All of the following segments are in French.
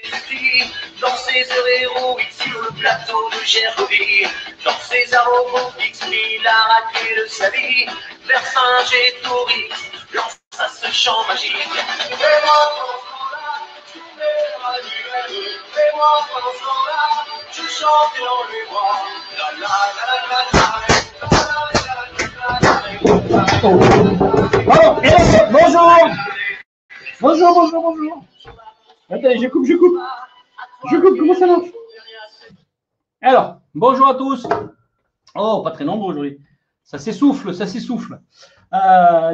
outils, dans ses heures héroïques sur le plateau de Gergovie, dans ses arobotiques, il a raté de sa vie, Vercingétorix lança ce chant magique. Fais-moi pendant ce temps-là, je verrai l'annuaire, fais-moi pendant ce temps-là, je chante dans les bois, la la la la la la. Oh, bonjour. Bonjour. Attendez, je coupe, comment ça marche? Alors, bonjour à tous. Oh, pas très nombreux aujourd'hui. Ça s'essouffle.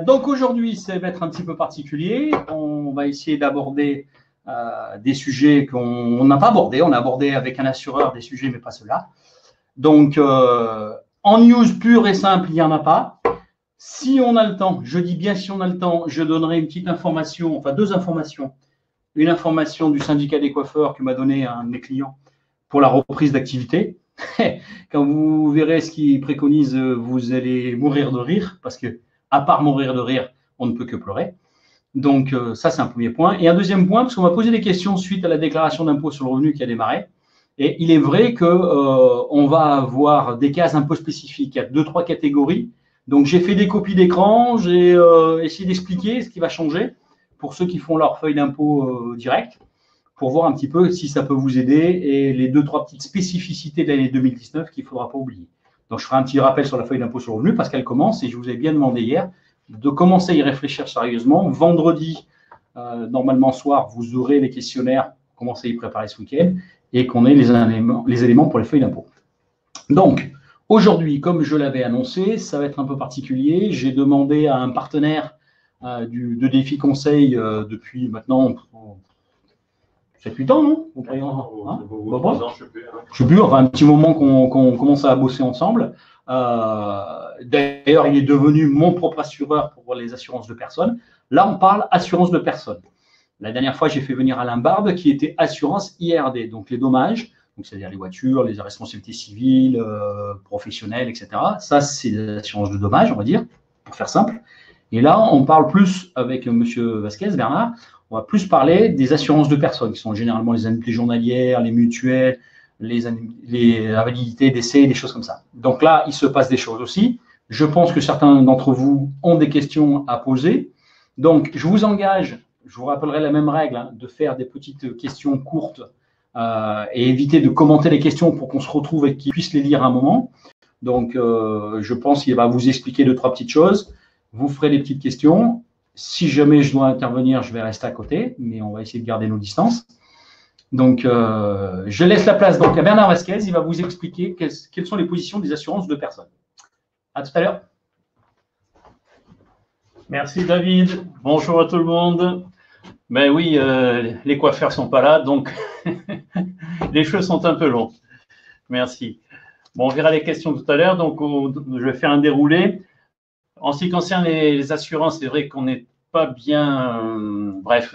Donc aujourd'hui, ça va être un petit peu particulier. On va essayer d'aborder des sujets qu'on n'a pas abordés. On a abordé avec un assureur des sujets, mais pas ceux-là. Donc, en news pure et simple, il n'y en a pas. Si on a le temps, je dis bien si on a le temps, je donnerai une petite information, enfin 2 informations. Une information du syndicat des coiffeurs que m'a donné un de mes clients pour la reprise d'activité. Quand vous verrez ce qu'il préconise, vous allez mourir de rire, parce que à part mourir de rire, on ne peut que pleurer. Donc ça, c'est un premier point. Et un deuxième point, parce qu'on m'a posé des questions suite à la déclaration d'impôt sur le revenu qui a démarré. Et il est vrai qu'on va avoir des cases un peu spécifiques. Il y a 2-3 catégories. Donc, j'ai fait des copies d'écran, j'ai essayé d'expliquer ce qui va changer pour ceux qui font leur feuille d'impôt direct, pour voir un petit peu si ça peut vous aider et les 2-3 petites spécificités de l'année 2019 qu'il ne faudra pas oublier. Donc, je ferai un petit rappel sur la feuille d'impôt sur le revenu parce qu'elle commence et je vous ai bien demandé hier de commencer à y réfléchir sérieusement. Vendredi, normalement soir, vous aurez les questionnaires, commencez à y préparer ce week-end et qu'on ait les éléments pour les feuilles d'impôt. Donc, aujourd'hui, comme je l'avais annoncé, ça va être un peu particulier. J'ai demandé à un partenaire de Défi Conseil depuis maintenant 7-8 ans, non? Je sais plus, enfin un petit moment qu'on commence à bosser ensemble. D'ailleurs, il est devenu mon propre assureur pour les assurances de personnes. Là, on parle assurance de personnes. La dernière fois, j'ai fait venir Alain Barbe qui était assurance IRD, donc les dommages. Donc, c'est-à-dire les voitures, les responsabilités civiles, professionnelles, etc. Ça, c'est des assurances de dommages, on va dire, pour faire simple. Et là, on parle plus avec M. Vasquez, Bernard, on va plus parler des assurances de personnes, qui sont généralement les annuités journalières, les mutuelles, les invalidités, décès, des choses comme ça. Donc là, il se passe des choses aussi. Je pense que certains d'entre vous ont des questions à poser. Donc, je vous engage, je vous rappellerai la même règle, hein, de faire des petites questions courtes et éviter de commenter les questions pour qu'on se retrouve et qu'ils puissent les lire à un moment. Donc, je pense qu'il va vous expliquer 2-3 petites choses. Vous ferez des petites questions. Si jamais je dois intervenir, je vais rester à côté, mais on va essayer de garder nos distances. Donc, je laisse la place donc à Bernard Vasquez. Il va vous expliquer quelles sont les positions des assurances de personnes. À tout à l'heure. Merci David. Bonjour à tout le monde. Ben oui, les coiffeurs ne sont pas là, donc les cheveux sont un peu longs. Merci. Bon, on verra les questions tout à l'heure, donc je vais faire un déroulé. En ce qui concerne les assurances, c'est vrai qu'on n'est pas bien… bref,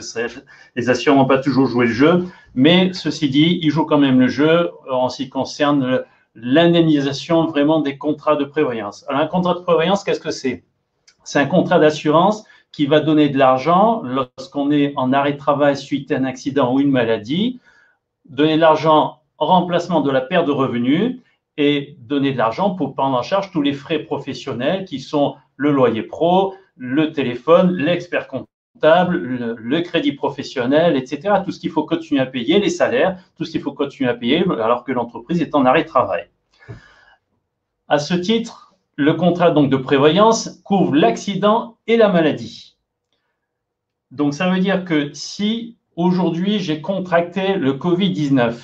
les assureurs n'ont pas toujours joué le jeu, mais ceci dit, ils jouent quand même le jeu en ce qui concerne l'indemnisation vraiment des contrats de prévoyance. Alors, un contrat de prévoyance, qu'est-ce que c'est? C'est un contrat d'assurance qui va donner de l'argent lorsqu'on est en arrêt de travail suite à un accident ou une maladie, donner de l'argent en remplacement de la perte de revenus et donner de l'argent pour prendre en charge tous les frais professionnels qui sont le loyer pro, le téléphone, l'expert comptable, le crédit professionnel, etc. Tout ce qu'il faut continuer à payer, les salaires, tout ce qu'il faut continuer à payer alors que l'entreprise est en arrêt de travail. À ce titre, le contrat donc de prévoyance couvre l'accident et la maladie. Donc, ça veut dire que si aujourd'hui j'ai contracté le Covid-19,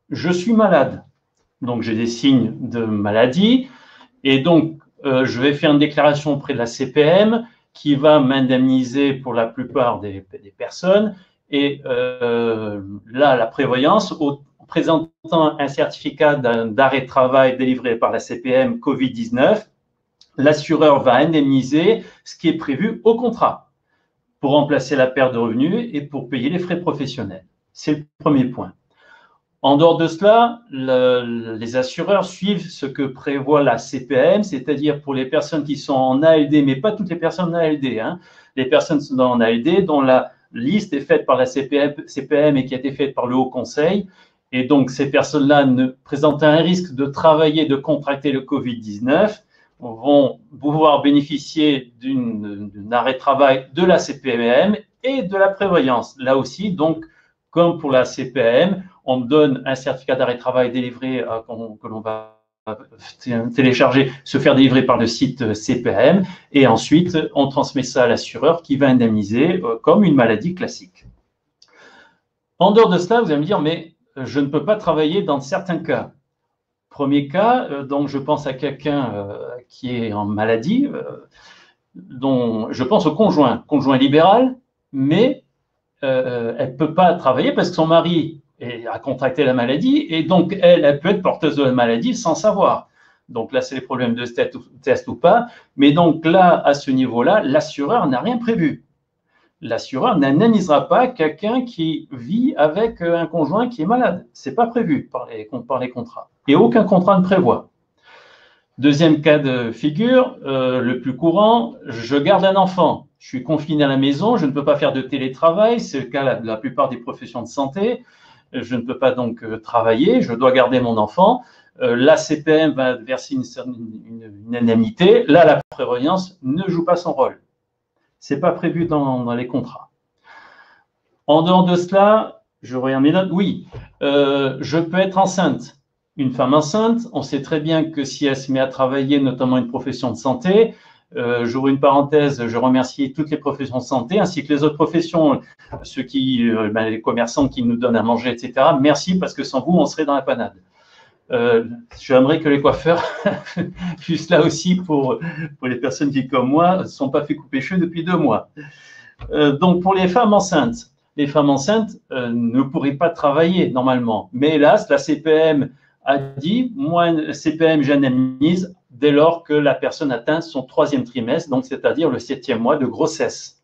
je suis malade, donc j'ai des signes de maladie et donc je vais faire une déclaration auprès de la CPM qui va m'indemniser pour la plupart des personnes et là, la prévoyance, en présentant un certificat d'arrêt de travail délivré par la CPM Covid-19, l'assureur va indemniser ce qui est prévu au contrat pour remplacer la perte de revenus et pour payer les frais professionnels. C'est le premier point. En dehors de cela, les assureurs suivent ce que prévoit la CPM, c'est-à-dire pour les personnes qui sont en ALD, mais pas toutes les personnes en ALD, hein, les personnes qui sont en ALD dont liste est faite par la CPM et qui a été faite par le Haut Conseil. Et donc, ces personnes-là ne présentent un risque de travailler, de contracter le Covid-19, vont pouvoir bénéficier d'un arrêt de travail de la CPM et de la prévoyance. Là aussi, donc, comme pour la CPM, on donne un certificat d'arrêt de travail délivré que l'on va télécharger, se faire délivrer par le site CPM, et ensuite, on transmet ça à l'assureur qui va indemniser comme une maladie classique. En dehors de cela, vous allez me dire, mais je ne peux pas travailler dans certains cas. Premier cas, donc je pense à quelqu'un qui est en maladie, dont je pense au conjoint libéral, mais elle ne peut pas travailler parce que son mari a contracté la maladie et donc elle peut être porteuse de la maladie sans savoir. Donc là, c'est les problèmes de test ou pas. Mais donc là, à ce niveau-là, l'assureur n'a rien prévu. L'assureur n'indemnisera pas quelqu'un qui vit avec un conjoint qui est malade. Ce n'est pas prévu par les contrats. Et aucun contrat ne prévoit. Deuxième cas de figure, le plus courant, je garde un enfant. Je suis confiné à la maison, je ne peux pas faire de télétravail. C'est le cas de la plupart des professions de santé. Je ne peux pas donc travailler, je dois garder mon enfant. La CPM va verser une indemnité. Là, la prévoyance ne joue pas son rôle. Ce n'est pas prévu dans les contrats. En dehors de cela, je regarde mes notes. Oui, je peux être enceinte. Une femme enceinte, on sait très bien que si elle se met à travailler, notamment une profession de santé, j'ouvre une parenthèse, je remercie toutes les professions de santé, ainsi que les autres professions, les commerçants qui nous donnent à manger, etc. Merci, parce que sans vous, on serait dans la panade. J'aimerais que les coiffeurs puissent là aussi pour les personnes qui, comme moi, ne sont pas fait couper cheveux depuis 2 mois. Donc, pour les femmes enceintes ne pourraient pas travailler normalement. Mais hélas, la CPM a dit, moi, CPM, j'indemnise dès lors que la personne atteint son 3e trimestre, donc c'est-à-dire le 7e mois de grossesse.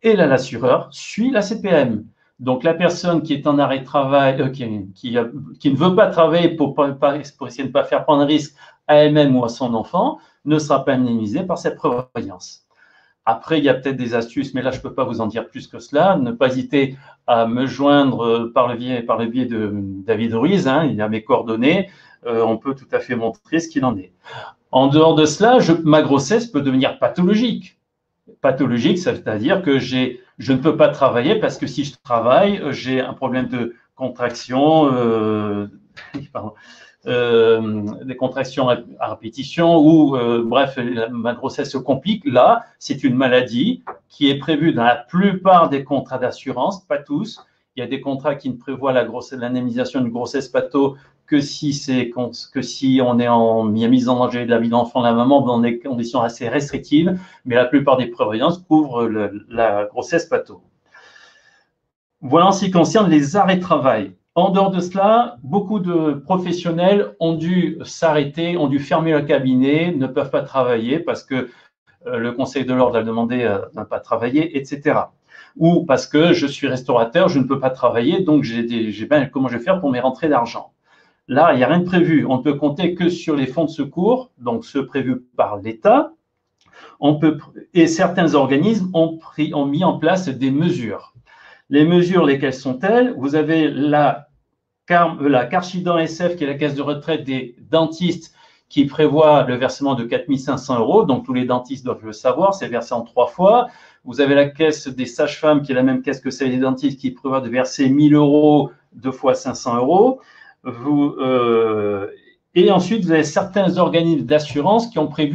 Et là, l'assureur suit la CPM. Donc, la personne qui est en arrêt de travail, qui ne veut pas travailler pour essayer de ne pas faire prendre risque à elle-même ou à son enfant, ne sera pas indemnisée par cette prévoyance. Après, il y a peut-être des astuces, mais là, je ne peux pas vous en dire plus que cela. Ne pas hésiter à me joindre par le biais de David Ruiz, hein, il a mes coordonnées. On peut tout à fait montrer ce qu'il en est. En dehors de cela, ma grossesse peut devenir pathologique. Pathologique, c'est-à-dire que je ne peux pas travailler parce que si je travaille, j'ai un problème de contraction, des contractions à répétition ou, bref, ma grossesse se complique. Là, c'est une maladie qui est prévue dans la plupart des contrats d'assurance, pas tous. Il y a des contrats qui ne prévoient l'indemnisation d'une grossesse patho que si on est mise en danger de la vie de l'enfant, de la maman, dans des conditions assez restrictives, mais la plupart des prévoyances couvrent la grossesse patho. Voilà en ce qui concerne les arrêts de travail. En dehors de cela, beaucoup de professionnels ont dû s'arrêter, ont dû fermer le cabinet, ne peuvent pas travailler parce que le Conseil de l'ordre a demandé de ne pas travailler, etc. Ou parce que je suis restaurateur, je ne peux pas travailler, donc comment je vais faire pour mes rentrées d'argent? Là, il n'y a rien de prévu. On ne peut compter que sur les fonds de secours, donc ceux prévus par l'État. Et certains organismes ont mis en place des mesures. Les mesures, lesquelles sont-elles? Vous avez la Carchidan SF, qui est la caisse de retraite des dentistes, qui prévoit le versement de 4 500 €. Donc, tous les dentistes doivent le savoir, c'est versé en 3 fois. Vous avez la caisse des sages-femmes, qui est la même caisse que celle des dentistes, qui prévoit de verser 1 000 € 2 fois 500 €. Et ensuite, vous avez certains organismes d'assurance qui ont créé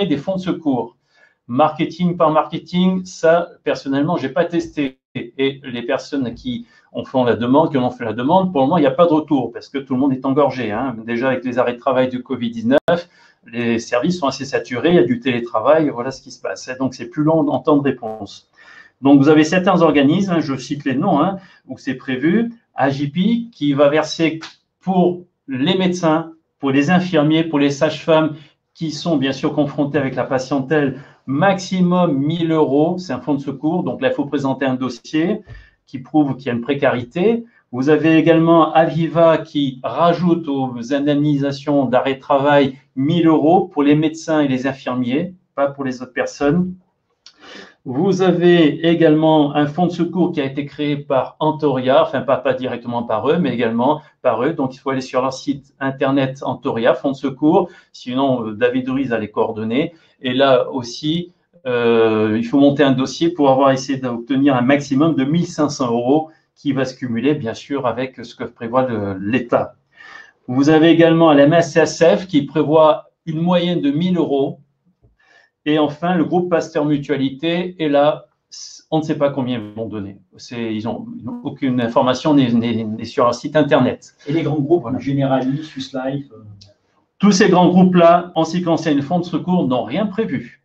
des fonds de secours. Marketing par marketing, ça, personnellement, je n'ai pas testé. Et les personnes qui en ont fait la demande, pour le moment, il n'y a pas de retour parce que tout le monde est engorgé. Hein. Déjà, avec les arrêts de travail du Covid-19, les services sont assez saturés, il y a du télétravail, voilà ce qui se passe. Et donc, c'est plus long en temps de réponse. Donc, vous avez certains organismes, hein, je cite les noms, hein, où c'est prévu, AJP, qui va verser pour les médecins, pour les infirmiers, pour les sages-femmes qui sont bien sûr confrontés avec la patientèle, maximum 1 000 €, c'est un fonds de secours, donc là, il faut présenter un dossier qui prouve qu'il y a une précarité. Vous avez également Aviva qui rajoute aux indemnisations d'arrêt de travail 1 000 € pour les médecins et les infirmiers, pas pour les autres personnes. Vous avez également un fonds de secours qui a été créé par Antoria, enfin pas directement par eux, mais également par eux. Donc, il faut aller sur leur site internet Antoria, fonds de secours. Sinon, David Ruiz a les coordonnées. Et là aussi, il faut monter un dossier pour avoir essayé d'obtenir un maximum de 1 500 € qui va se cumuler, bien sûr, avec ce que prévoit l'État. Vous avez également la MSSF qui prévoit une moyenne de 1 000 €. Et enfin, le groupe Pasteur Mutualité, et là, on ne sait pas combien ils vont donner. Ils n'ont aucune information n'est sur leur site internet. Et les grands groupes, voilà. Generali, Swiss Life Tous ces grands groupes-là, en ce qui concerne le fonds de secours, n'ont rien prévu.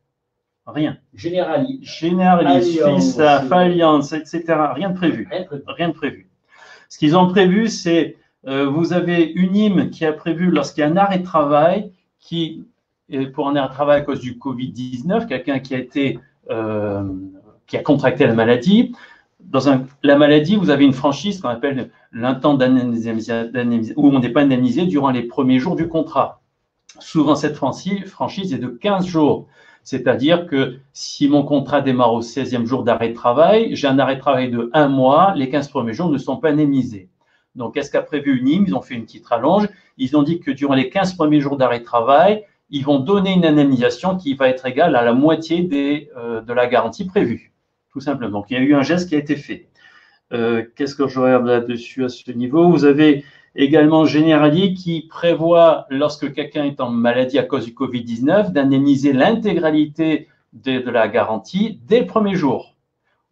Rien. Generali, Swiss Life, Allianz, etc. Rien de prévu. Rien de prévu. Ce qu'ils ont prévu, c'est, vous avez UNIM qui a prévu, lorsqu'il y a un arrêt de travail, pour un arrêt de travail à cause du Covid-19, quelqu'un qui a contracté la maladie. La maladie, vous avez une franchise qu'on appelle l'intent d'indemnisation, où on n'est pas indemnisé durant les premiers jours du contrat. Souvent, cette franchise est de 15 jours. C'est-à-dire que si mon contrat démarre au 16e jour d'arrêt de travail, j'ai un arrêt de travail de 1 mois, les 15 premiers jours ne sont pas indemnisés. Donc, qu'est-ce qu'a prévu UNIM? Ils ont fait une petite rallonge. Ils ont dit que durant les 15 premiers jours d'arrêt de travail, ils vont donner une indemnisation qui va être égale à la moitié de la garantie prévue, tout simplement. Donc, il y a eu un geste qui a été fait. Qu'est-ce que je regarde là-dessus à ce niveau? Vous avez également Generali qui prévoit, lorsque quelqu'un est en maladie à cause du Covid-19, d'indemniser l'intégralité de la garantie dès le premier jour,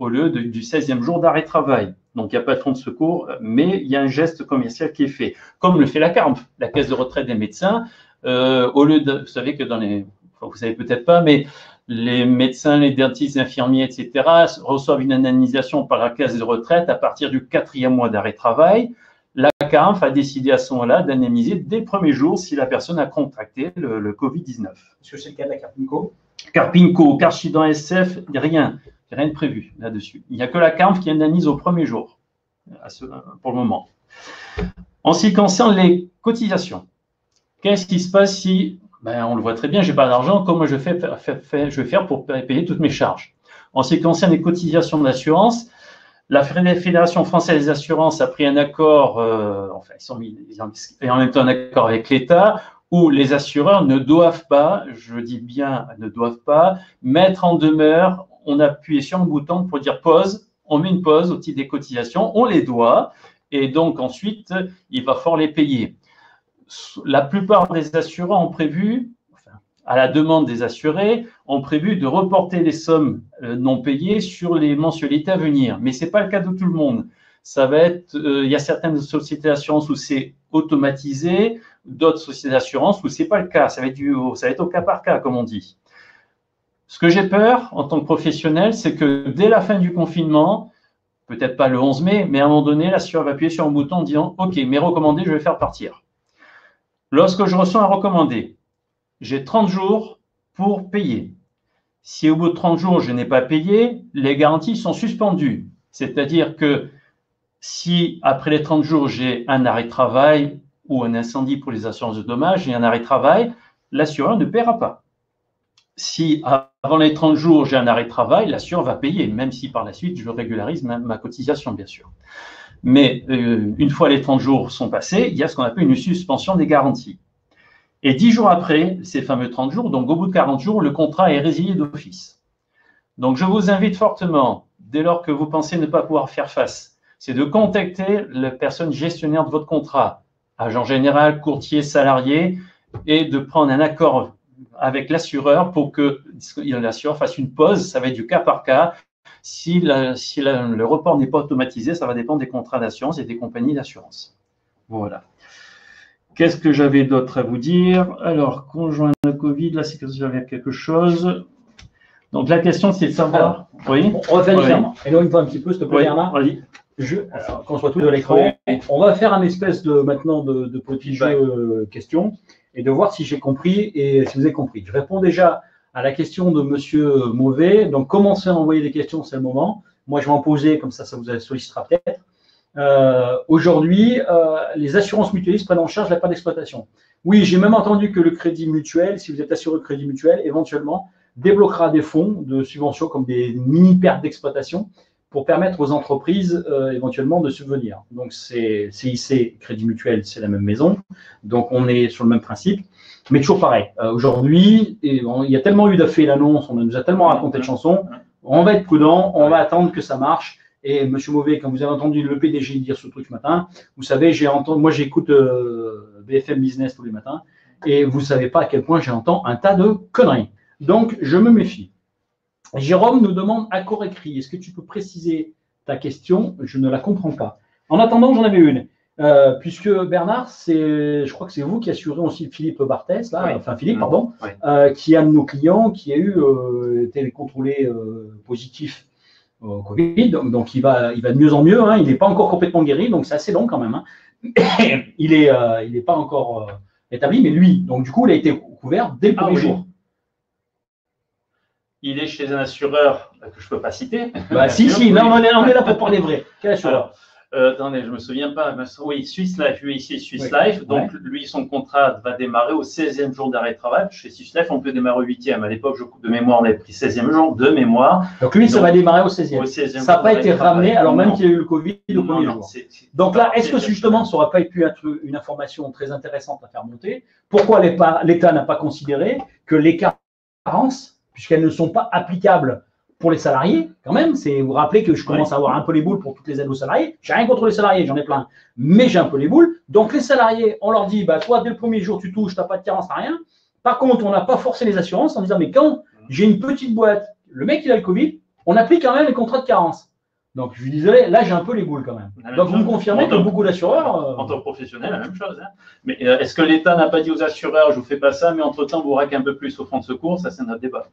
au lieu du 16e jour d'arrêt de travail. Donc, il n'y a pas de fonds de secours, mais il y a un geste commercial qui est fait, comme le fait la CARMF, la Caisse de retraite des médecins. Au lieu de, vous savez que vous savez peut-être pas, mais les médecins, les dentistes, les infirmiers, etc., reçoivent une indemnisation par la caisse de retraite à partir du 4e mois d'arrêt de travail. La CARMF a décidé à ce moment-là d'indemniser dès le premier jour si la personne a contracté le Covid-19. Est-ce que c'est le cas de la Carpinco? Carpinco, Carchidan SF, rien de prévu là-dessus. Il n'y a que la CARMF qui indemnise au premier jour, pour le moment. En ce qui concerne les cotisations, qu'est-ce qui se passe si, on le voit très bien, je n'ai pas d'argent, comment je vais faire pour payer toutes mes charges? En ce qui concerne les cotisations d'assurance, la Fédération française des assurances a pris un accord, et en même temps un accord avec l'État, où les assureurs ne doivent pas, je dis bien ne doivent pas, mettre en demeure, on appuie sur un bouton pour dire pause, on met une pause au titre des cotisations, on les doit, et donc ensuite, il va falloir les payer. La plupart des assureurs ont prévu, à la demande des assurés, ont prévu de reporter les sommes non payées sur les mensualités à venir. Mais ce n'est pas le cas de tout le monde. Ça va être, il y a certaines sociétés d'assurance où c'est automatisé, d'autres sociétés d'assurance où ce n'est pas le cas. Ça va être au cas par cas, comme on dit. Ce que j'ai peur en tant que professionnel, c'est que dès la fin du confinement, peut-être pas le 11 mai, mais à un moment donné, l'assureur va appuyer sur un bouton en disant « Ok, mes recommandés, je vais faire partir ». Lorsque je reçois un recommandé, j'ai 30 jours pour payer. Si au bout de 30 jours, je n'ai pas payé, les garanties sont suspendues. C'est-à-dire que si après les 30 jours, j'ai un arrêt de travail ou un incendie pour les assurances de dommages, j'ai un arrêt de travail, l'assureur ne paiera pas. Si avant les 30 jours, j'ai un arrêt de travail, l'assureur va payer, même si par la suite, je régularise ma cotisation, bien sûr. Mais une fois les 30 jours sont passés, il y a ce qu'on appelle une suspension des garanties. Et 10 jours après, ces fameux 30 jours, donc au bout de 40 jours, le contrat est résilié d'office. Donc je vous invite fortement, dès lors que vous pensez ne pas pouvoir faire face, c'est de contacter la personne gestionnaire de votre contrat, agent général, courtier, salarié, et de prendre un accord avec l'assureur pour que l'assureur fasse une pause, ça va être du cas par cas. Si le report n'est pas automatisé, ça va dépendre des contrats d'assurance et des compagnies d'assurance. Voilà. Qu'est-ce que j'avais d'autre à vous dire? Alors, conjoint de Covid, là, c'est que j'avais quelque chose. Donc, la question, c'est de savoir… Oui. On va faire différemment. Éloigne-toi un petit peu, s'il te plaît, Bernard. Vas-y. Qu'on soit tous de l'écran. On va faire un espèce de petit jeu questions et de voir si j'ai compris et si vous avez compris. Je réponds déjà à la question de Monsieur Mauvais. Donc, commencez à envoyer des questions, c'est le moment. Moi, je vais en poser, comme ça vous sollicitera peut-être. Aujourd'hui, les assurances mutualistes prennent en charge la part d'exploitation. Oui, j'ai même entendu que le crédit mutuel, si vous êtes assuré au crédit mutuel, éventuellement, débloquera des fonds de subventions comme des mini-pertes d'exploitation pour permettre aux entreprises éventuellement de subvenir. Donc, c'est CIC, Crédit Mutuel, c'est la même maison. Donc, on est sur le même principe. Mais toujours pareil. Aujourd'hui, il y a tellement eu d'affaires l'annonce, on nous a tellement raconté de chansons. On va être prudent, on va attendre que ça marche. Et M. Mauvais, quand vous avez entendu le PDG dire ce truc ce matin, vous savez, moi j'écoute BFM Business tous les matins, et vous ne savez pas à quel point j'entends un tas de conneries. Donc, je me méfie. Jérôme nous demande accord écrit. Est-ce que tu peux préciser ta question? Je ne la comprends pas. En attendant, j'en avais une. Puisque Bernard, je crois que c'est vous qui assurez aussi Philippe Barthès, là, enfin Philippe, pardon, qui est un de nos clients qui a été contrôlé positif au Covid, donc il va de mieux en mieux, hein, il n'est pas encore complètement guéri, donc c'est assez long quand même. Hein. Il n'est pas encore établi, mais lui, donc du coup, il a été couvert dès le premier jour. Il est chez un assureur que je ne peux pas citer. Bah, si, là, on est là pour parler vrai. Quel assureur? Attendez, je ne me souviens pas. Oui, Swiss Life, lui ici, Swiss Life. Donc, lui, son contrat va démarrer au 16e jour d'arrêt de travail. Chez Swiss Life, on peut démarrer au 8e. À l'époque, de mémoire, on avait pris 16e jour de mémoire. Donc, lui, ça va démarrer au 16e. Ça n'a pas été ramené, alors même qu'il y a eu le Covid au premier jour. Donc là, est-ce que justement, ça n'aurait pas pu être une information très intéressante à faire monter? Pourquoi l'État n'a pas considéré que les carences, puisqu'elles ne sont pas applicables pour les salariés, quand même, vous vous rappelez que je commence à avoir un peu les boules pour toutes les aides aux salariés. J'ai rien contre les salariés, j'en ai plein, mais j'ai un peu les boules. Donc les salariés, on leur dit, bah toi, dès le premier jour, tu touches, tu n'as pas de carence, rien. Par contre, on n'a pas forcé les assurances en disant, mais quand j'ai une petite boîte, le mec il a le Covid, on applique quand même les contrats de carence. Donc je suis désolé, là j'ai un peu les boules quand même. Donc vous me confirmez que beaucoup d'assureurs… En tant que professionnel, la même chose. Hein. Mais est-ce que l'État n'a pas dit aux assureurs, je ne vous fais pas ça, mais entre-temps, vous raquez un peu plus au fonds de secours? Ça, c'est notre débat.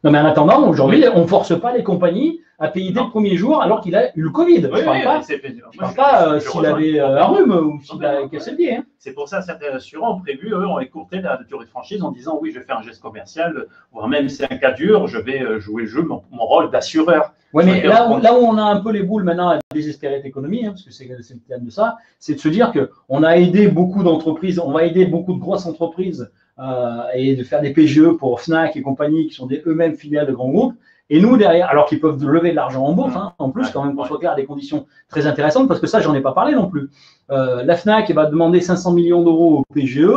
Non, mais en attendant, aujourd'hui, on ne force pas les compagnies à payer dès le premier jour alors qu'il a eu le Covid. Je ne parle pas s'il avait un rhume ou s'il a cassé le pied. Hein. C'est pour ça que certains assurants ont prévu, eux, ont écourté la durée de franchise en disant oui, je vais faire un geste commercial, voire même si c'est un cas dur, je vais jouer le jeu, mon rôle d'assureur. Oui, mais là où on a un peu les boules maintenant à désespérer l'économie, hein, parce que c'est le thème de ça, c'est de se dire qu'on a aidé beaucoup d'entreprises, on va aider beaucoup de grosses entreprises et de faire des PGE pour Fnac et compagnie qui sont eux-mêmes filiales de grands groupes. Et nous, derrière, alors qu'ils peuvent lever de l'argent en bourse, hein, en plus, quand même qu'on soit clair, à des conditions très intéressantes, parce que ça, j'en ai pas parlé non plus. La Fnac va demander 500 millions d'euros au PGE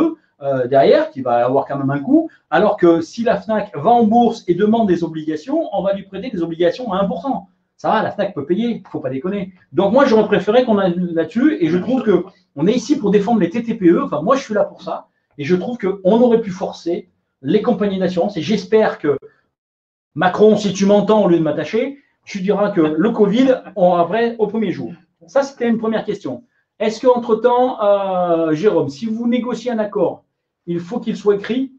derrière, qui va avoir quand même un coût, alors que si la Fnac va en bourse et demande des obligations, on va lui prêter des obligations à 1%. Ça va, la Fnac peut payer, il ne faut pas déconner. Donc moi, j'aurais préféré qu'on aille là-dessus, et je trouve qu'on est ici pour défendre les TTPE, enfin moi, je suis là pour ça. Et je trouve qu'on aurait pu forcer les compagnies d'assurance. Et j'espère que Macron, si tu m'entends au lieu de m'attacher, tu diras que le Covid, on après au premier jour. Ça, c'était une première question. Est-ce qu'entre-temps, Jérôme, si vous négociez un accord, il faut qu'il soit écrit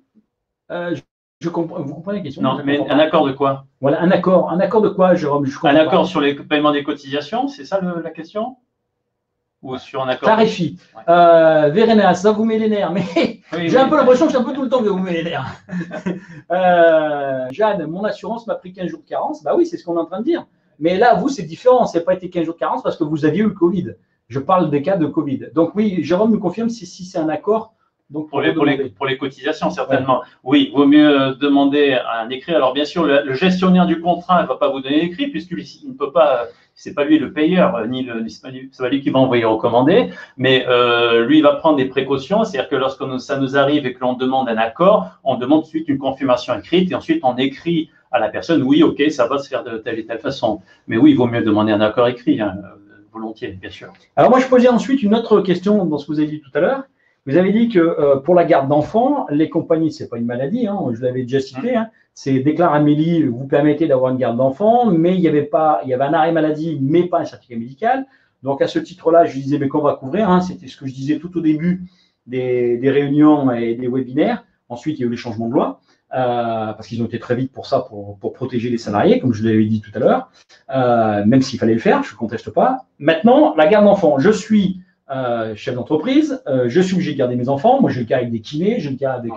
vous comprenez la question? Non, mais un accord de quoi? Voilà, un accord. Un accord de quoi, Jérôme? Un accord sur les paiements des cotisations, c'est ça la question? Ou sur un accord? Clarifie. Véréna, ça vous met les nerfs, mais j'ai un peu l'impression que c'est un peu tout le temps que vous met les nerfs. Jeanne, mon assurance m'a pris 15 jours de carence. Bah oui, c'est ce qu'on est en train de dire. Mais là, vous, c'est différent. Ça n'a pas été 15 jours de carence parce que vous aviez eu le Covid. Je parle des cas de Covid. Donc oui, Jérôme nous confirme si c'est un accord. Donc pour les cotisations, certainement. Oui, il vaut mieux demander un écrit. Alors bien sûr, le gestionnaire du contrat ne va pas vous donner l'écrit puisqu'il ne peut pas… C'est pas lui le payeur, c'est pas lui qui va envoyer recommander, mais lui il va prendre des précautions, c'est-à-dire que lorsque ça nous arrive et que l'on demande un accord, on demande tout de suite une confirmation écrite et ensuite on écrit à la personne, oui, ok, ça va se faire de telle et telle façon. Mais oui, il vaut mieux demander un accord écrit, hein, volontiers, bien sûr. Alors moi je posais ensuite une autre question dans ce que vous avez dit tout à l'heure. Vous avez dit que pour la garde d'enfants, les compagnies, c'est pas une maladie, hein, je l'avais déjà cité, hein, c'est déclare Amélie, vous permettez d'avoir une garde d'enfants, mais il y avait un arrêt maladie, mais pas un certificat médical. Donc à ce titre-là, je disais, mais qu'on va couvrir, hein, c'était ce que je disais tout au début des réunions et des webinaires. Ensuite, il y a eu les changements de loi, parce qu'ils ont été très vite pour ça, pour protéger les salariés, comme je l'avais dit tout à l'heure, même s'il fallait le faire, je ne conteste pas. Maintenant, la garde d'enfants, je suis chef d'entreprise, je suis obligé de garder mes enfants. Moi, j'ai le cas avec des kinés, j'ai le cas avec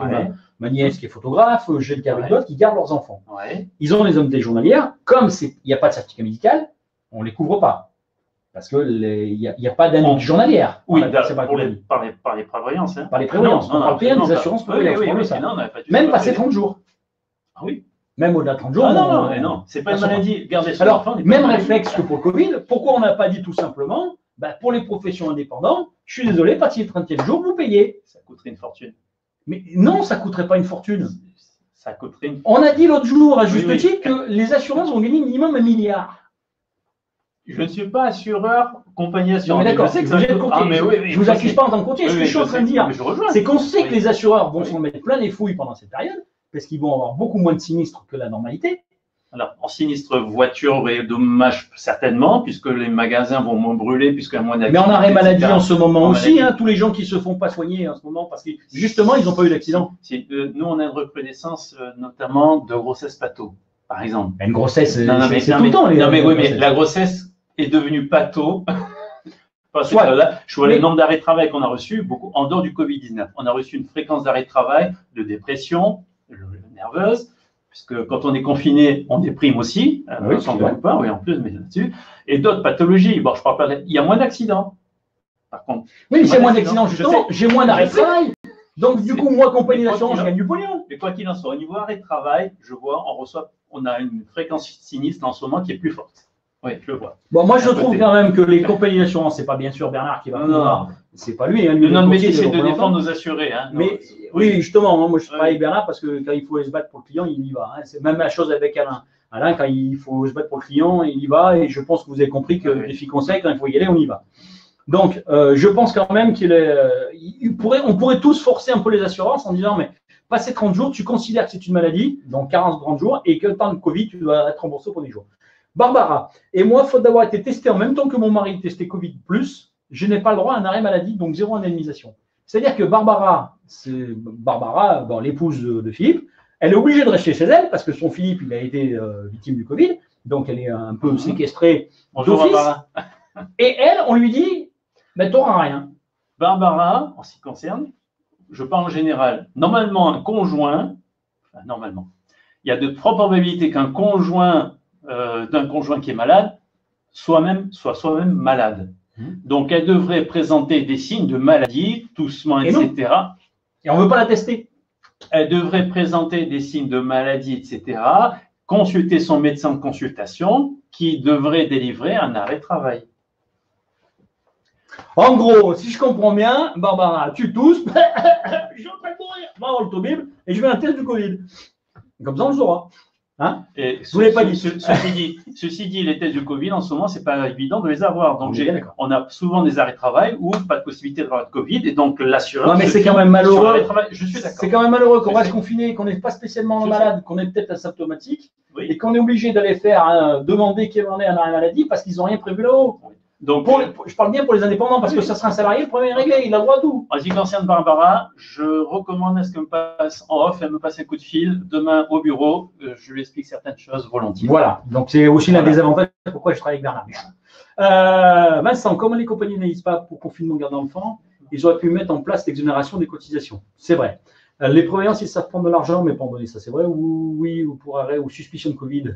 ma nièce qui est photographe, j'ai le cas avec d'autres qui gardent leurs enfants. Ils ont les indemnités journalières. Comme il n'y a pas de certificat médical, on ne les couvre pas. Parce qu'il n'y a pas d'indemnité journalière. Oui, par les prévoyances. Hein. Par les prévoyances. On parle bien des assurances prévoyances. Même passer 30 jours. Ah oui. Même au-delà de 30 jours. Ah non, non, c'est pas une maladie. Gardez son enfant. Alors, même réflexe que pour le Covid. Pourquoi on n'a pas dit tout simplement, pour les professions indépendantes, je suis désolé, partir du 30e jour, vous payez. Ça coûterait une fortune. Mais non, ça ne coûterait pas une fortune. Ça coûterait une... On a dit l'autre jour, à juste titre, que les assurances vont gagner minimum 1 milliard. Je ne suis pas assureur, compagnie assurance. Non, mais d'accord, c'est que vous êtes courtier. Je ne vous accuse pas en tant que courtier. Ce que je suis en train de dire, c'est qu'on sait que les assureurs vont s'en mettre plein les fouilles pendant cette période, parce qu'ils vont avoir beaucoup moins de sinistres que la normalité. Alors, en sinistre voiture et dommages, certainement, puisque les magasins vont moins brûler, puisqu'il y a moins d'accidents. Mais en arrêt maladie en ce moment aussi, tous les gens qui se font pas soigner en ce moment, parce que justement, ils n'ont pas eu d'accident. Nous, on a une recrudescence, notamment de grossesse patho, par exemple. Une grossesse, c'est tout le temps. Mais la grossesse est devenue patho. Parce que là, je vois le nombre d'arrêts de travail qu'on a reçus, beaucoup, en dehors du Covid-19. On a reçu une fréquence d'arrêts de travail, de dépression, nerveuse, puisque quand on est confiné, on déprime aussi, on s'en rend pas, en plus, mais là-dessus, et d'autres pathologies. Bon, je parle pas, il y a moins d'accidents, par contre. Oui, c'est moins d'accidents, justement, j'ai moins d'arrêt de travail. Donc, du coup, moi, compagnie d'assurance, je gagne du pognon. Mais quoi qu'il en soit, au niveau arrêt de travail, je vois, on a une fréquence sinistre en ce moment qui est plus forte. Oui, je le vois. Bon, moi, je trouve quand même que les compagnies d'assurance, c'est pas bien sûr Bernard qui va pouvoir. C'est pas lui. Notre métier, c'est de défendre nos assurés. Mais oui, justement, moi, je travaille avec Bernard parce que quand il faut se battre pour le client, il y va. C'est même la chose avec Alain. Alain, quand il faut se battre pour le client, il y va. Et je pense que vous avez compris que défi conseil, quand il faut y aller, on y va. Donc, je pense quand même on pourrait tous forcer un peu les assurances en disant, mais passer 30 jours, tu considères que c'est une maladie, donc 40 jours, et que le temps de Covid, tu dois être remboursé pour 10 jours. Barbara, et moi, faute d'avoir été testé en même temps que mon mari testé Covid+, je n'ai pas le droit à un arrêt maladie, donc 0 indemnisation. C'est-à-dire que Barbara, l'épouse de Philippe, elle est obligée de rester chez elle parce que son Philippe, il a été victime du Covid, donc elle est un peu séquestrée d'office. Et elle, on lui dit, tu n'auras rien. Barbara, en ce qui concerne, je parle en général, normalement, un conjoint, normalement, il y a de fortes probabilités qu'un conjoint d'un conjoint qui est malade soit soi-même malade. Donc, elle devrait présenter des signes de maladie, toussement, etc. Et on ne veut pas la tester. Elle devrait présenter des signes de maladie, etc. Consulter son médecin de consultation qui devrait délivrer un arrêt de travail. En gros, si je comprends bien, Barbara, tu tousses, je suis en train de mourir, va voir l'autobib et je vais un test du Covid. Comme ça, on le saura. Hein? Et vous l'avez pas dit. Ceci dit, les tests du Covid, en ce moment, c'est pas évident de les avoir. Donc, on a souvent des arrêts de travail ou pas de possibilité d'avoir de Covid. Et donc, l'assurance. Non, mais c'est quand même malheureux. Je suis d'accord. C'est quand même malheureux qu'on reste confiné, qu'on n'est pas spécialement malade, qu'on est peut-être asymptomatique et qu'on est obligé d'aller demander qu'il y ait un arrêt maladie parce qu'ils n'ont rien prévu là-haut. Donc, je parle bien pour les indépendants parce que ça sera un salarié, le premier est réglé, il a le droit à tout. En ce qui concerne Barbara, je recommande à ce qu'elle me passe en off, elle me passe un coup de fil demain au bureau, je lui explique certaines choses volontiers. Voilà, donc c'est aussi l'un des avantages pourquoi je travaille avec Bernard. Vincent, comme les compagnies n'hésitent pas pour confinement garde d'enfants, ils auraient pu mettre en place l'exonération des cotisations. C'est vrai. Les prévoyants, s'ils savent prendre de l'argent, mais pas en donner ça, c'est vrai, oui, ou pour arrêt ou suspicion de Covid.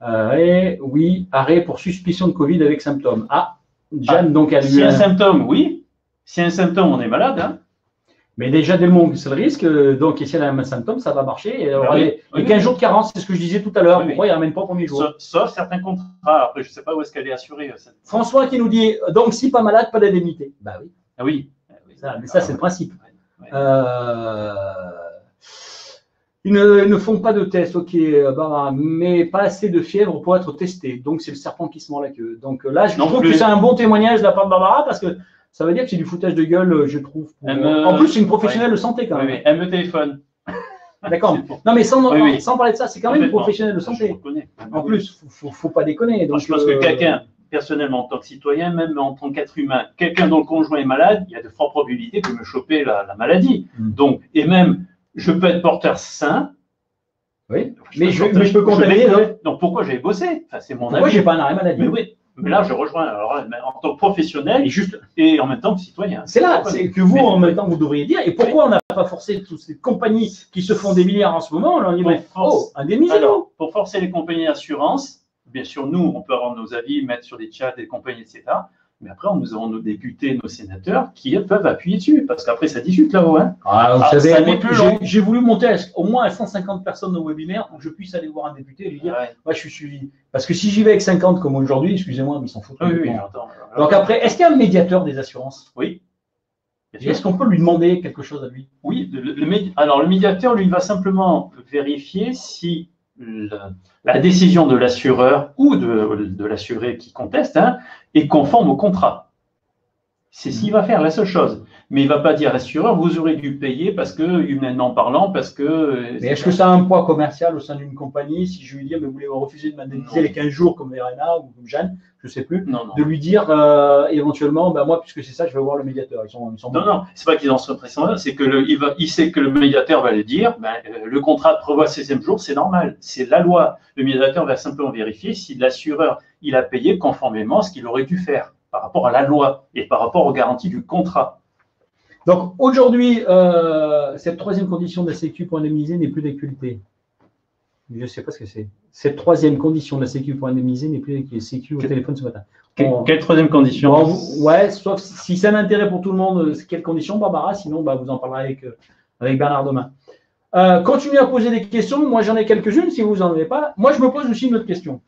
Oui, arrêt pour suspicion de Covid avec symptômes. Jeanne, donc, elle si un symptôme, oui. Si un symptôme, on est malade. Hein. Mais déjà, dès le moment où c'est le risque, donc, si elle a un symptôme, ça va marcher. Et 15 jours de carence, c'est ce que je disais tout à l'heure. Pourquoi il ne ramène pas au premier jour? Sauf certains contrats. Après, je ne sais pas où est-ce qu'elle est assurée. François qui nous dit, donc, si pas malade, pas d'indemnité. Bah oui. Ah oui. Ça, c'est le principe. Ils ne font pas de test, ok, mais pas assez de fièvre pour être testé. Donc, c'est le serpent qui se mord la queue. Donc là, je trouve que c'est un bon témoignage de la part de Barbara parce que ça veut dire que c'est du foutage de gueule, je trouve. En plus, c'est une professionnelle de santé quand même. Oui, elle me téléphone. D'accord. Non, mais sans parler de ça, c'est quand même une professionnelle de santé. En plus, il ne faut pas déconner. Donc, je pense que quelqu'un, personnellement, en tant que citoyen, même en tant qu'être humain, quelqu'un dont le conjoint est malade, il y a de fortes probabilités de me choper la maladie. Donc, et même, je peux être porteur sain. Oui, mais je peux contaminer. Donc, pourquoi j'ai bossé? Enfin, c'est mon avis. Pourquoi j'ai pas un arrêt maladie? Mais oui. Mais là, je rejoins alors, en tant que professionnel et en même temps que citoyen. C'est là, c'est que vous, en même temps, vous devriez dire. Et pourquoi on n'a pas forcé toutes ces compagnies qui se font des milliards en ce moment? On leur dit, indemnisez-nous. Pour forcer les compagnies d'assurance, bien sûr, nous, on peut avoir nos avis, mettre sur des chats des compagnies, etc. Mais après, nous avons nos députés, nos sénateurs qui peuvent appuyer dessus, parce qu'après, ça discute là-haut. Hein. Vous ça savez, n'est plus long. j'ai voulu monter au moins à 150 personnes au webinaire pour que je puisse aller voir un député et lui dire moi, je suis suivi. Parce que si j'y vais avec 50 comme aujourd'hui, excusez-moi, mais ils s'en foutent. Oui, j'entends. Donc après, est-ce qu'il y a un médiateur des assurances? Oui. Est-ce qu'on peut lui demander quelque chose à lui? Oui. Alors, le médiateur, lui, va simplement vérifier si la décision de l'assureur ou de l'assuré qui conteste est conforme au contrat. C'est ce qu'il va faire, la seule chose. Mais il ne va pas dire à l'assureur, vous aurez dû payer parce que, humainement parlant, parce que… Mais est-ce que ça a un poids commercial au sein d'une compagnie si je lui dis, mais vous voulez refuser de m'indemniser les 15 jours comme Verena ou comme Jeanne, je ne sais plus, de lui dire éventuellement, moi, puisque c'est ça, je vais voir le médiateur. Ils sont non, c'est pas qu'ils en sont pressants, c'est il sait que le médiateur va lui dire, le contrat prévoit le 16e jour, c'est normal, c'est la loi. Le médiateur va simplement vérifier si l'assureur, il a payé conformément à ce qu'il aurait dû faire par rapport à la loi et par rapport aux garanties du contrat. Donc aujourd'hui, cette troisième condition de la Sécu pour indemniser n'est plus d'actualité. Je ne sais pas ce que c'est. Cette troisième condition de la Sécu pour indemniser n'est plus d'actualité. Sécu au téléphone ce matin. Quelle troisième condition? Ouais, sauf si c'est un intérêt pour tout le monde, quelle condition, Barbara? Sinon, vous en parlerez avec Bernard demain. Continuez à poser des questions. Moi, j'en ai quelques-unes. Si vous n'en avez pas, moi, je me pose aussi une autre question.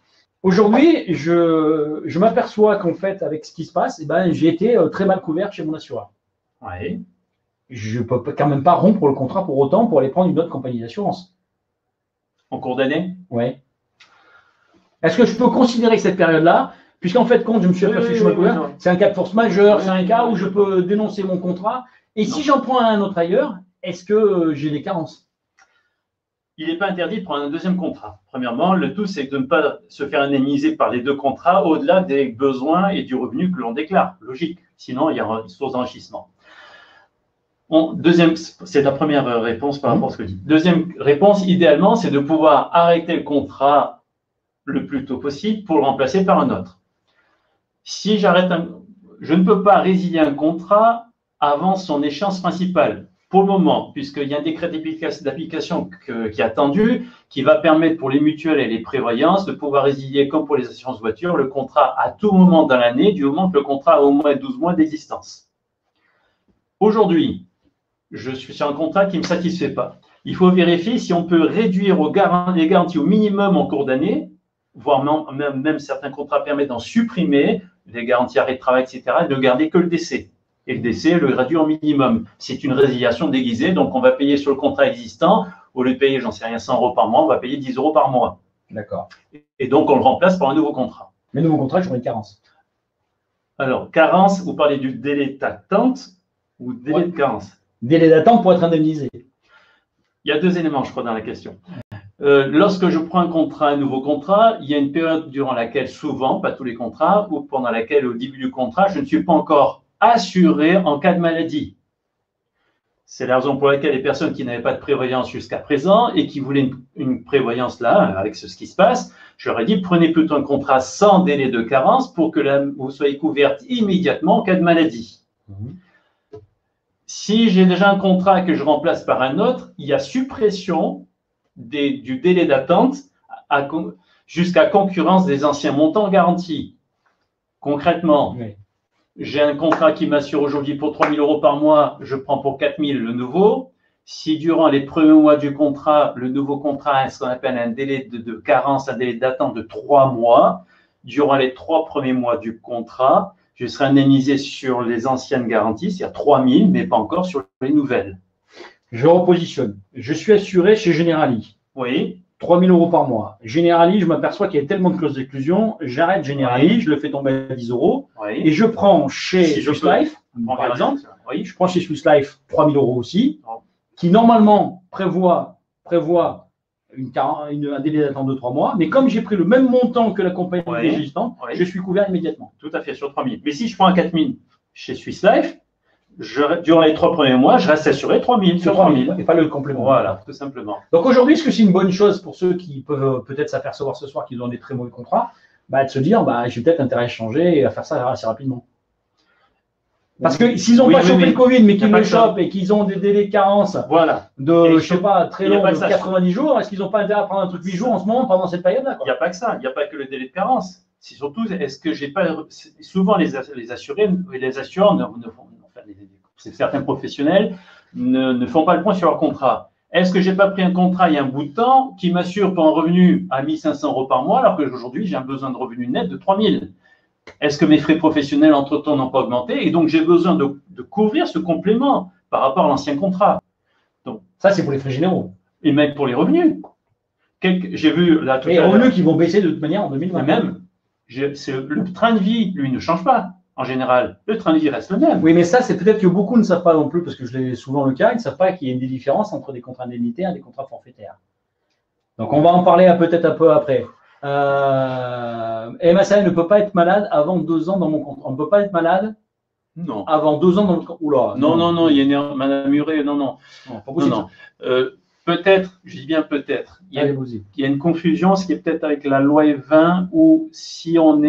Aujourd'hui, je m'aperçois qu'en fait, avec ce qui se passe, j'ai été très mal couvert chez mon assureur. Ouais. Je ne peux quand même pas rompre le contrat pour autant pour aller prendre une autre compagnie d'assurance. En cours d'année? Oui. Est-ce que je peux considérer que cette période-là, puisqu'en fait, quand je me suis aperçu que je suis mal couvert, c'est un cas de force majeure, c'est un cas où je peux dénoncer mon contrat. Et si j'en prends un autre ailleurs, est-ce que j'ai des carences? Il n'est pas interdit de prendre un deuxième contrat. Premièrement, le tout, c'est de ne pas se faire indemniser par les deux contrats au-delà des besoins et du revenu que l'on déclare. Logique. Sinon, il y a une source d'enrichissement. Deuxième, c'est la première réponse par rapport à ce que je dis. Deuxième réponse, idéalement, c'est de pouvoir arrêter le contrat le plus tôt possible pour le remplacer par un autre. Si je ne peux pas résilier un contrat avant son échéance principale. Pour le moment, puisqu'il y a un décret d'application qui est attendu, qui va permettre pour les mutuelles et les prévoyances de pouvoir résilier, comme pour les assurances voitures, le contrat à tout moment dans l'année, du moment que le contrat a au moins 12 mois d'existence. Aujourd'hui, je suis sur un contrat qui ne me satisfait pas. Il faut vérifier si on peut réduire les garanties au minimum en cours d'année, voire même certains contrats permettent d'en supprimer, les garanties arrêt de travail, etc., et de garder que le décès. Et le décès, le réduire au minimum. C'est une résiliation déguisée, donc on va payer sur le contrat existant, au lieu de payer, j'en sais rien, 100 € par mois, on va payer 10 € par mois. D'accord. Et donc on le remplace par un nouveau contrat. Mais nouveau contrat, j'aurai une carence. Alors, carence, vous parlez du délai d'attente ou délai de carence? Délai d'attente pour être indemnisé. Il y a deux éléments, je crois, dans la question. Lorsque je prends un nouveau contrat, il y a une période durant laquelle, souvent, pas tous les contrats, ou pendant laquelle, au début du contrat, je ne suis pas encore assuré en cas de maladie. C'est la raison pour laquelle les personnes qui n'avaient pas de prévoyance jusqu'à présent et qui voulaient une prévoyance là, avec ce qui se passe, je leur ai dit, prenez plutôt un contrat sans délai de carence pour que vous soyez couverte immédiatement en cas de maladie. Si j'ai déjà un contrat que je remplace par un autre, il y a suppression du délai d'attente jusqu'à concurrence des anciens montants garantis. Concrètement, j'ai un contrat qui m'assure aujourd'hui pour 3 000 € par mois, je prends pour 4 000 le nouveau. Si durant les premiers mois du contrat, le nouveau contrat a ce qu'on appelle un délai de carence, un délai d'attente de 3 mois, durant les 3 premiers mois du contrat, je serai indemnisé sur les anciennes garanties, c'est-à-dire 3 000, mais pas encore sur les nouvelles. Je repositionne. Je suis assuré chez Generali. Oui. 3 000 € par mois. Generali, je m'aperçois qu'il y a tellement de clauses d'exclusion, j'arrête Generali, je le fais tomber à 10 € et je prends chez Swiss Life, par exemple, je prends chez Swiss Life 3 000 € aussi, qui normalement prévoit un délai d'attente de 3 mois, mais comme j'ai pris le même montant que la compagnie existante, je suis couvert immédiatement. Tout à fait, sur 3 000. Mais si je prends un 4 000 chez Swiss Life, durant les 3 premiers mois, je reste assuré 3 000 sur 3 000. Et pas le complément. Voilà, tout simplement. Donc aujourd'hui, est-ce que c'est une bonne chose pour ceux qui peuvent peut-être s'apercevoir ce soir qu'ils ont des très mauvais contrats, de se dire, j'ai peut-être intérêt à changer et à faire ça assez rapidement? Parce que s'ils n'ont pas chopé le Covid, mais qu'ils le chopent et qu'ils ont des délais de carence de, je sais pas, très long, de 90 jours, est-ce qu'ils n'ont pas intérêt à prendre un truc 8 jours en ce moment, pendant cette période-là? Il n'y a pas que ça, il n'y a pas que le délai de carence. c'est surtout, est-ce que j'ai pas. Souvent, les assurés et les assureurs, certains professionnels ne font pas le point sur leur contrat. Est-ce que j'ai pas pris un contrat il y a un bout de temps qui m'assure pour un revenu à 1 500 € par mois, alors qu'aujourd'hui, j'ai un besoin de revenu net de 3 000? Est-ce que mes frais professionnels, entre-temps, n'ont pas augmenté? Et donc, j'ai besoin de couvrir ce complément par rapport à l'ancien contrat. Donc, ça, c'est pour les frais généraux. Et même pour les revenus. J'ai vu là tout à l'heure. Et les revenus qui vont baisser de toute manière en 2020. Et même, le train de vie, lui, ne change pas. En général, le train de vie reste le même. Oui, mais ça, c'est peut-être que beaucoup ne savent pas non plus, parce que je l'ai souvent le cas, ils ne savent pas qu'il y a une différence entre des contrats indemnitaires et des contrats forfaitaires. Donc, on va en parler peut-être un peu après. MSA ne peut pas être malade avant 2 ans dans mon contrat. On ne peut pas être malade avant 2 ans dans le contrat. Oula. Non, il y a Madame Muret, non. Pas possible. Peut-être, je dis bien peut-être, il y a une confusion, ce qui est peut-être avec la loi E20, où si on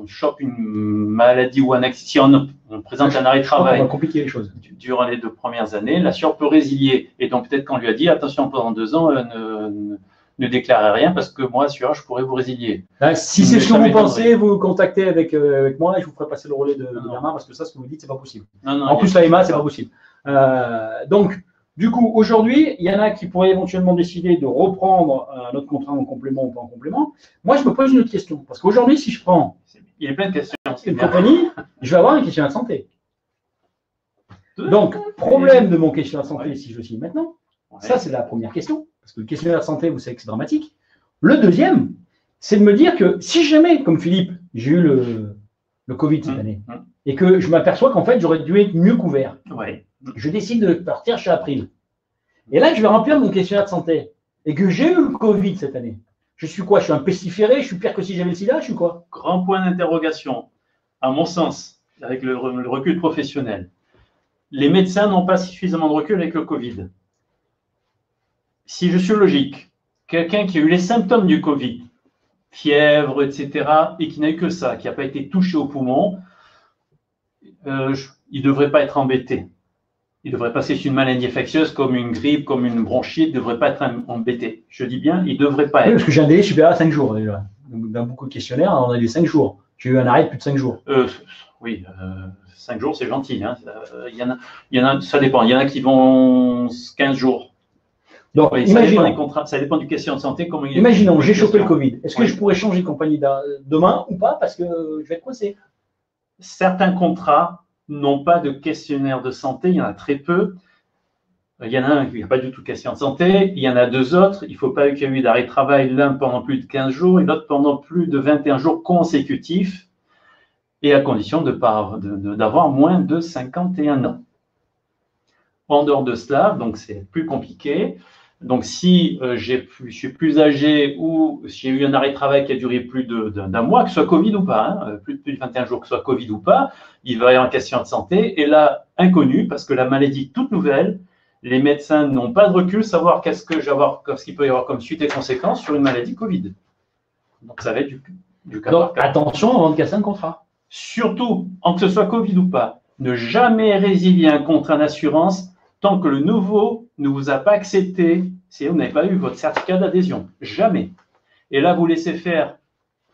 chope une maladie ou un accident, si on présente un arrêt de travail, on va compliquer les choses. Durant les 2 premières années, l'assureur peut résilier. Et donc peut-être qu'on lui a dit, attention, pendant 2 ans, ne déclarez rien parce que moi, assureur, je pourrais vous résilier. Si c'est ce que vous pensez, vous contactez avec moi et je vous ferai passer le relais de Bernard, parce que ça, ce que vous dites, c'est pas possible. En plus, la EMA, c'est pas possible. Donc, du coup, aujourd'hui, il y en a qui pourraient éventuellement décider de reprendre notre contrat en complément ou pas en complément. Moi, je me pose une autre question. Parce qu'aujourd'hui, si je prends il y a plein de questions. Une compagnie, je vais avoir un questionnaire de santé. Donc, problème de mon questionnaire de santé, si je le signe maintenant, ça, c'est la première question. Parce que le questionnaire de santé, vous savez que c'est dramatique. Le deuxième, c'est de me dire que si jamais, comme Philippe, j'ai eu le Covid cette année, et que je m'aperçois qu'en fait, j'aurais dû être mieux couvert, je décide de partir chez April. Et là, je vais remplir mon questionnaire de santé. Et que j'ai eu le Covid cette année. Je suis quoi? Je suis un pestiféré? Je suis pire que si j'avais le sida? Je suis quoi? Grand point d'interrogation. À mon sens, avec le recul professionnel, les médecins n'ont pas suffisamment de recul avec le Covid. Si je suis logique, quelqu'un qui a eu les symptômes du Covid, fièvre, etc., et qui n'a eu que ça, qui n'a pas été touché au poumon, il ne devrait pas être embêté. Il ne devrait pas, c'est une maladie infectieuse comme une grippe, comme une bronchite, il ne devrait pas être embêté. Je dis bien, il ne devrait pas être. Oui, parce que j'ai un délai supérieur à 5 jours déjà. Donc, dans beaucoup de questionnaires, on a des 5 jours. J'ai eu un arrêt de plus de 5 jours. 5 jours, c'est gentil. Hein. Il y en a, ça dépend. Il y en a qui vont 15 jours. Donc, ça dépend du questionnaire de santé. Imaginons, j'ai chopé le Covid. Est-ce que je pourrais changer de compagnie demain ou pas parce que je vais être coincé? Certains contrats n'ont pas de questionnaire de santé, il y en a très peu. Il y en a un qui n'a pas du tout de questionnaire de santé, il y en a 2 autres. Il ne faut pas qu'il y ait eu d'arrêt de travail, l'un pendant plus de 15 jours et l'autre pendant plus de 21 jours consécutifs, et à condition d'avoir moins de 51 ans. En dehors de cela, donc c'est plus compliqué. Donc si je suis plus âgé ou si j'ai eu un arrêt de travail qui a duré plus d'un mois, que ce soit Covid ou pas, plus de 21 jours, que ce soit Covid ou pas, il va y avoir une question de santé. Et là, inconnu, parce que la maladie toute nouvelle, les médecins n'ont pas de recul, savoir qu'est-ce qu'il peut y avoir comme suite et conséquences sur une maladie Covid. Donc ça va être du cas par cas. Attention avant de casser un contrat. Surtout, que ce soit Covid ou pas, ne jamais résilier un contrat d'assurance tant que le nouveau ne vous a pas accepté, si vous n'avez pas eu votre certificat d'adhésion. Jamais. Et là, vous laissez faire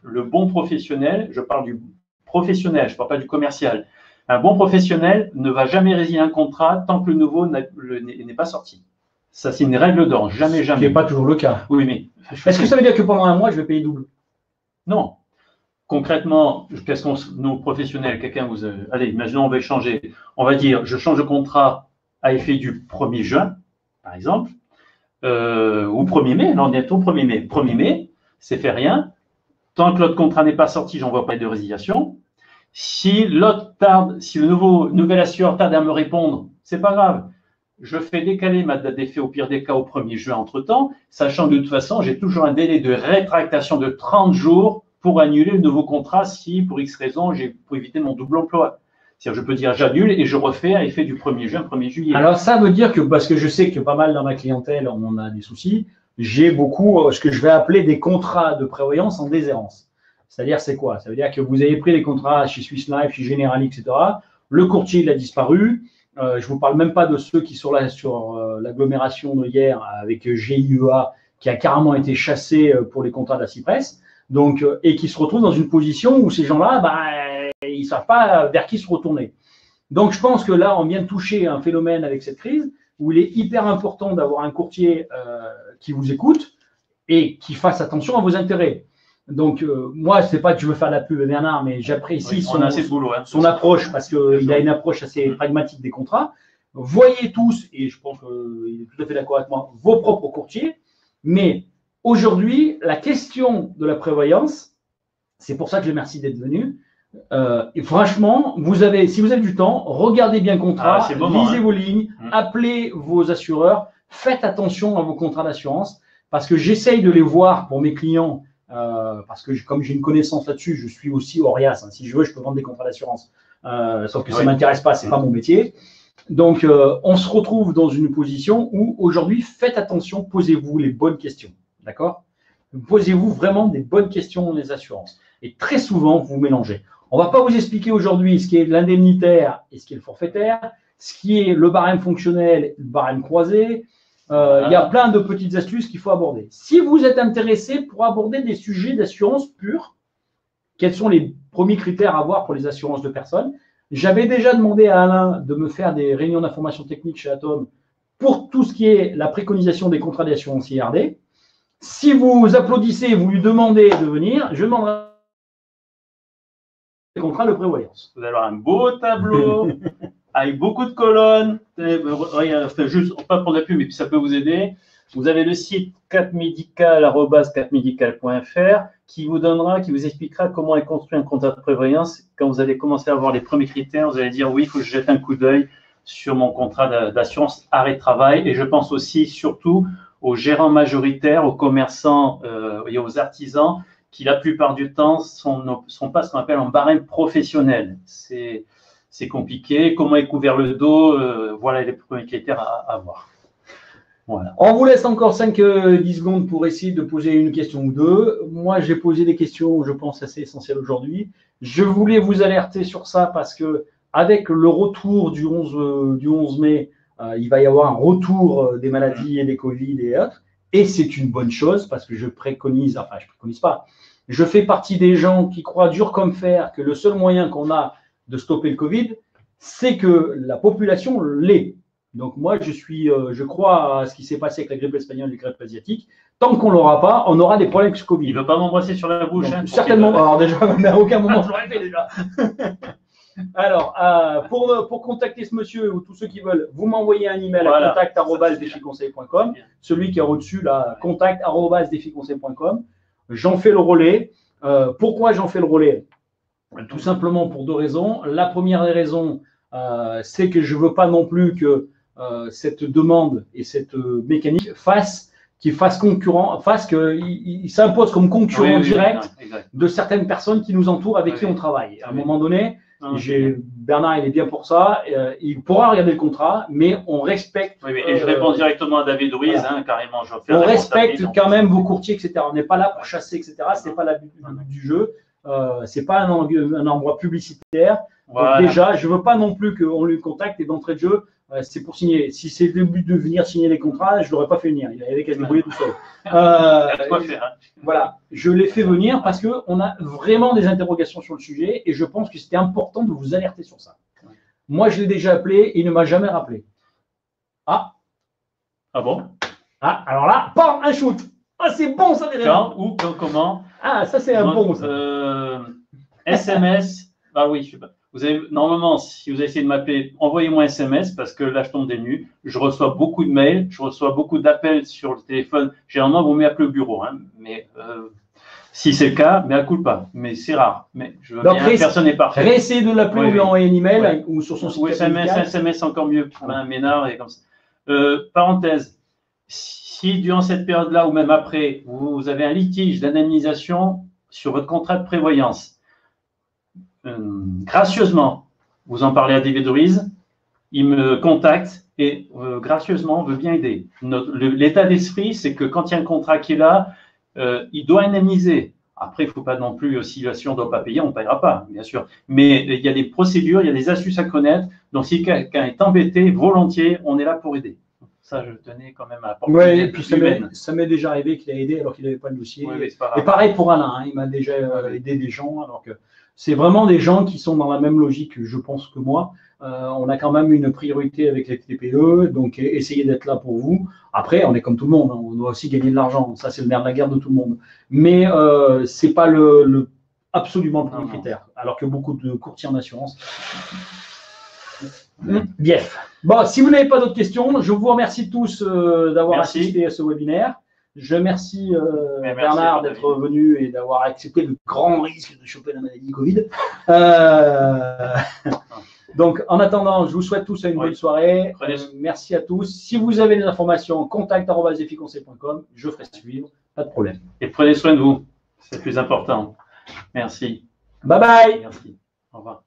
le bon professionnel. Je parle du professionnel, je ne parle pas du commercial. Un bon professionnel ne va jamais résilier un contrat tant que le nouveau n'est pas sorti. Ça, c'est une règle d'or. Jamais, jamais. Ce n'est pas toujours le cas. Oui, mais… Est-ce que ça veut dire que pendant un mois, je vais payer double? Non. Concrètement, nos professionnels, quelqu'un vous… Allez, imaginons, on va échanger. On va dire, je change de contrat à effet du 1er juin, par exemple, ou 1er mai, là on est bientôt 1er mai. 1er mai, c'est fait rien. Tant que l'autre contrat n'est pas sorti, j'envoie pas de résiliation. Si l'autre tarde, si le nouvel assureur tarde à me répondre, c'est pas grave. Je fais décaler ma date d'effet au pire des cas au 1er juin entre-temps, sachant que de toute façon, j'ai toujours un délai de rétractation de 30 jours pour annuler le nouveau contrat si, pour X raison, pour éviter mon double emploi. C'est-à-dire, je peux dire j'annule et je refais à effet du 1er juin, 1er juillet. Alors, ça veut dire que, parce que je sais que pas mal dans ma clientèle, on a des soucis, j'ai beaucoup ce que je vais appeler des contrats de prévoyance en déshérence. C'est-à-dire, c'est quoi? Ça veut dire que vous avez pris des contrats chez Swiss Life, chez Generali, etc. Le courtier, il a disparu. Je ne vous parle même pas de ceux qui sont là sur l'agglomération de hier avec GIEA, qui a carrément été chassé pour les contrats de la Cypress. Donc, et qui se retrouvent dans une position où ces gens-là, ils ne savent pas vers qui se retourner. Donc, je pense que là, on vient de toucher un phénomène avec cette crise où il est hyper important d'avoir un courtier qui vous écoute et qui fasse attention à vos intérêts. Donc, moi, c'est pas que je veux faire la pub à Bernard, mais j'apprécie son approche parce qu'il a une approche assez pragmatique des contrats. Voyez tous, et je pense qu'il est tout à fait d'accord avec moi, vos propres courtiers. Mais aujourd'hui, la question de la prévoyance, c'est pour ça que je remercie d'être venu. Et franchement, si vous avez du temps, regardez bien le contrat, lisez vos lignes, appelez vos assureurs, faites attention à vos contrats d'assurance parce que j'essaye de les voir pour mes clients. Parce que comme j'ai une connaissance là-dessus, je suis aussi Orias. Hein. Si je veux, je peux vendre des contrats d'assurance. Sauf que ça ne m'intéresse pas, ce n'est pas mon métier. Donc, on se retrouve dans une position où aujourd'hui, faites attention, posez-vous les bonnes questions. D'accord? Posez-vous vraiment des bonnes questions dans les assurances. Et très souvent, vous mélangez. On ne va pas vous expliquer aujourd'hui ce qui est l'indemnitaire et ce qui est le forfaitaire, ce qui est le barème fonctionnel, le barème croisé. Il y a plein de petites astuces qu'il faut aborder. Si vous êtes intéressé pour aborder des sujets d'assurance pure, quels sont les premiers critères à avoir pour les assurances de personnes? J'avais déjà demandé à Alain de me faire des réunions d'information technique chez Atom pour tout ce qui est la préconisation des contrats d'assurance IRD. Si vous applaudissez et vous lui demandez de venir, je demanderai des contrats de prévoyance. Vous allez avoir un beau tableau avec beaucoup de colonnes. Juste, pas pour la pub, mais puis ça peut vous aider. Vous avez le site 4medical@4medical.fr qui vous expliquera comment est construit un contrat de prévoyance. Quand vous allez commencer à avoir les premiers critères, vous allez dire oui, il faut que je jette un coup d'œil sur mon contrat d'assurance arrêt de travail. Et je pense aussi surtout aux gérants majoritaires, aux commerçants et aux artisans qui la plupart du temps sont pas ce qu'on appelle en barème professionnel. C'est compliqué. Comment est couvert le dos? Voilà les premiers critères à voir. Voilà. On vous laisse encore 5-10 secondes pour essayer de poser une question ou deux. Moi, j'ai posé des questions, je pense, assez essentielles aujourd'hui. Je voulais vous alerter sur ça parce que avec le retour du 11 mai, il va y avoir un retour des maladies et des Covid et autres. Et c'est une bonne chose parce que je préconise pas. Je fais partie des gens qui croient dur comme fer que le seul moyen qu'on a de stopper le Covid, c'est que la population l'ait. Donc moi, je crois à ce qui s'est passé avec la grippe espagnole et la grippe asiatique. Tant qu'on ne l'aura pas, on aura des problèmes avec ce Covid. Il ne veut pas m'embrasser sur la bouche. Donc, certainement. Alors déjà, mais à aucun moment, je l'aurais fait déjà. Alors, pour contacter ce monsieur ou tous ceux qui veulent, vous m'envoyez un email à contact@deficonseil.com. Celui qui est au-dessus, là, contact@deficonseil.com. J'en fais le relais. Pourquoi j'en fais le relais? Tout simplement pour deux raisons. La première des raisons, c'est que je ne veux pas non plus que cette demande et cette mécanique qu'il s'impose comme concurrent direct de certaines personnes qui nous entourent, avec qui on travaille. À un moment donné, Bernard, il est bien pour ça. Il pourra regarder le contrat, mais on respecte. Et je réponds directement à David Ruiz, voilà. Carrément. On respecte quand même vos courtiers, etc. On n'est pas là pour chasser, etc. Ce n'est pas le but du jeu. Ce n'est pas un endroit publicitaire. Voilà. Donc déjà, je ne veux pas non plus qu'on lui contacte et d'entrée de jeu, c'est pour signer. Si c'est le but de venir signer les contrats, je ne l'aurais pas fait venir. Il avait qu'à se débrouiller tout seul. Voilà, je l'ai fait venir parce qu'on a vraiment des interrogations sur le sujet et je pense que c'était important de vous alerter sur ça. Moi, je l'ai déjà appelé et il ne m'a jamais rappelé. Ah bon? Ah, alors là, bam, un shoot. Ah, c'est bon ça, déjà. Comment? Ah, ça, c'est un bon. Ça. SMS. Ah oui, je sais pas. Normalement, si vous essayez de m'appeler, envoyez-moi un SMS parce que là, je tombe des nues. Je reçois beaucoup de mails, je reçois beaucoup d'appels sur le téléphone. Généralement, vous m'appelez au bureau. Hein, mais si c'est le cas, mais à coup pas. Mais c'est rare. Mais je veux bien, personne n'est parfait. Réessayez de l'appeler ou lui envoyer un email ou sur son site. Ou SMS encore mieux. Un Ménard et comme ça. Parenthèse. Si durant cette période-là ou même après, vous avez un litige d'indemnisation sur votre contrat de prévoyance, gracieusement, vous en parlez à David Ruiz, il me contacte et gracieusement veut bien aider. L'état d'esprit, c'est que quand il y a un contrat qui est là, il doit indemniser. Après, il ne faut pas non plus, si l'assureur ne doit pas payer, on ne paiera pas, bien sûr. Mais il y a des procédures, il y a des astuces à connaître. Donc, si quelqu'un est embêté, volontiers, on est là pour aider. Ça, je tenais quand même à apporter Ouais, une et aide puis humaine. ça m'est déjà arrivé qu'il a aidé alors qu'il n'avait pas le dossier. Oui, mais c'est pas Et grave. pareil pour Alain, hein, il m'a déjà aidé des gens, alors que c'est vraiment des gens qui sont dans la même logique, je pense, que moi. On a quand même une priorité avec les TPE, donc essayez d'être là pour vous. Après, on est comme tout le monde, hein, on doit aussi gagner de l'argent. Ça, c'est le nerf de la guerre de tout le monde. Mais c'est pas absolument le premier critère, alors que beaucoup de courtiers en assurance. Bien. Bon, si vous n'avez pas d'autres questions, je vous remercie tous d'avoir assisté à ce webinaire. Je remercie Bernard d'être venu et d'avoir accepté le grand risque de choper la maladie Covid. Donc, en attendant, je vous souhaite tous une bonne soirée. Merci à tous. Si vous avez des informations, contact@eficonseil.com, je ferai suivre, pas de problème. Et prenez soin de vous, c'est le plus important. Merci. Bye bye. Merci. Au revoir.